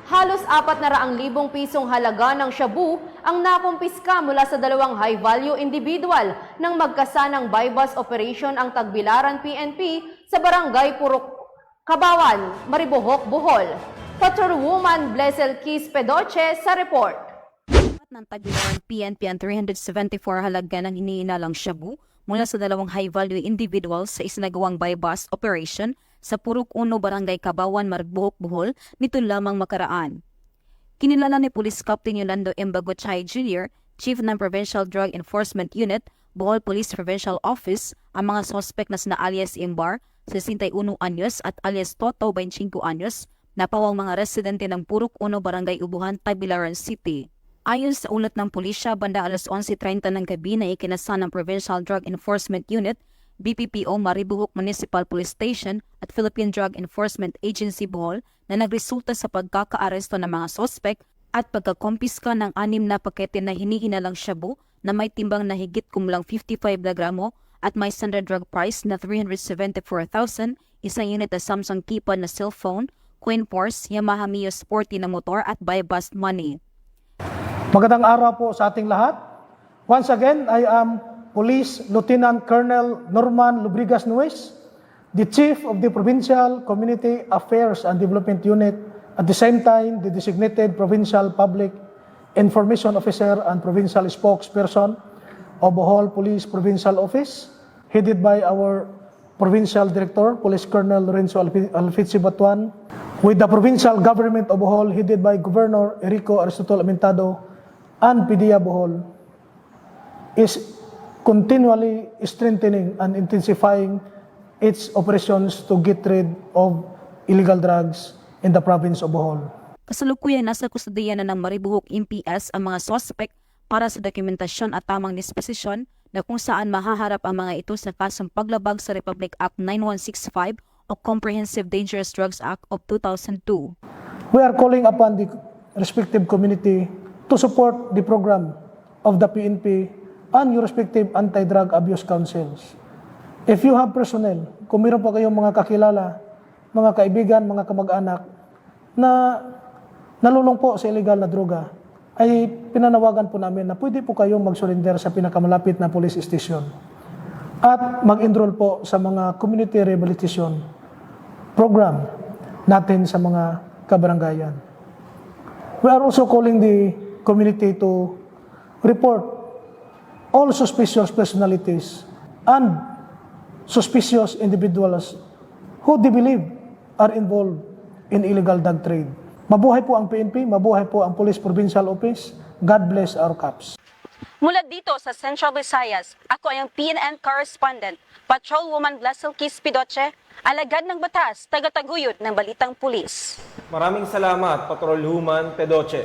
Halos 400,000 pisong halaga ng shabu ang nakumpiska mula sa dalawang high-value individual nang magkasanang buy-bust operation ang Tagbilaran PNP sa barangay Purok, Kabawan, Maribohok, Bohol. Patrolwoman Blessel Keys Pedoche sa report. Ng Tagbilaran PNP ang 374 halaga ng hiniinalang shabu mula sa dalawang high-value individuals sa isinagawang buy-bust operation sa Purok 1, Barangay Kabawan, Maribohok, Bohol nito lamang makaraan. Kinilala ni Police Captain Yolando M. Bagochay Jr., Chief ng Provincial Drug Enforcement Unit, Bohol Police Provincial Office, ang mga sospek na sina alias Imbar, 61 anyos at alias Toto, 25 anyos, na pawang mga residente ng Purok 1, Barangay Ubuhan, Tagbilaran City. Ayon sa ulat ng pulisya, banda alas 11:30 ng gabi na ikinasa ng Provincial Drug Enforcement Unit, BPPO Maribohok Municipal Police Station at Philippine Drug Enforcement Agency Bohol na nagresulta sa pagkakaaresto ng mga sospek at pagkakompiska ng 6 na pakete na hinihinalang shabu na may timbang na higit kumulang 55 na gramo at may standard drug price na 374,000, isang unit na Samsung keypad na cellphone, coin purse, Yamaha Mio Sporty na motor at buy-bust money. Magandang araw po sa ating lahat. Once again, I am Police Lieutenant Colonel Norman Lubrigas Nuez, the Chief of the Provincial Community Affairs and Development Unit, at the same time the designated Provincial Public Information Officer and Provincial Spokesperson of Bohol Police Provincial Office, headed by our Provincial Director, Police Colonel Lorenzo Alfitsi Batuan, with the Provincial Government of Bohol, headed by Governor Erico Aristotol Amintado, and PDEA Bohol, is continually strengthening and intensifying its operations to get rid of illegal drugs in the province of Bohol. Kasalukuyan nasa kustodiya na ng Maribohok MPS ang mga suspect para sa dokumentasyon at tamang disposisyon na kung saan mahaharap ang mga ito sa kasong paglabag sa Republic Act 9165 o Comprehensive Dangerous Drugs Act of 2002. We are calling upon the respective community to support the program of the PNP and your respective anti-drug abuse councils. If you have personnel, kung meron po kayong mga kakilala, mga kaibigan, mga kamag-anak na nalulong po sa illegal na droga, ay pinanawagan po namin na pwede po kayong mag-surrender sa pinakamalapit na police station at mag-enroll po sa mga community rehabilitation program natin sa mga kabaranggayan. We are also calling the community to report all suspicious personalities and suspicious individuals who they believe are involved in illegal drug trade. Mabuhay po ang PNP, mabuhay po ang Police Provincial Office. God bless our cops. Mula dito sa Central Visayas, ako ay ang PNN correspondent, Patrolwoman Blessel Keys Pedoche, alagad ng batas, tagataguyod ng balitang pulis. Maraming salamat, Patrolwoman Pedoche.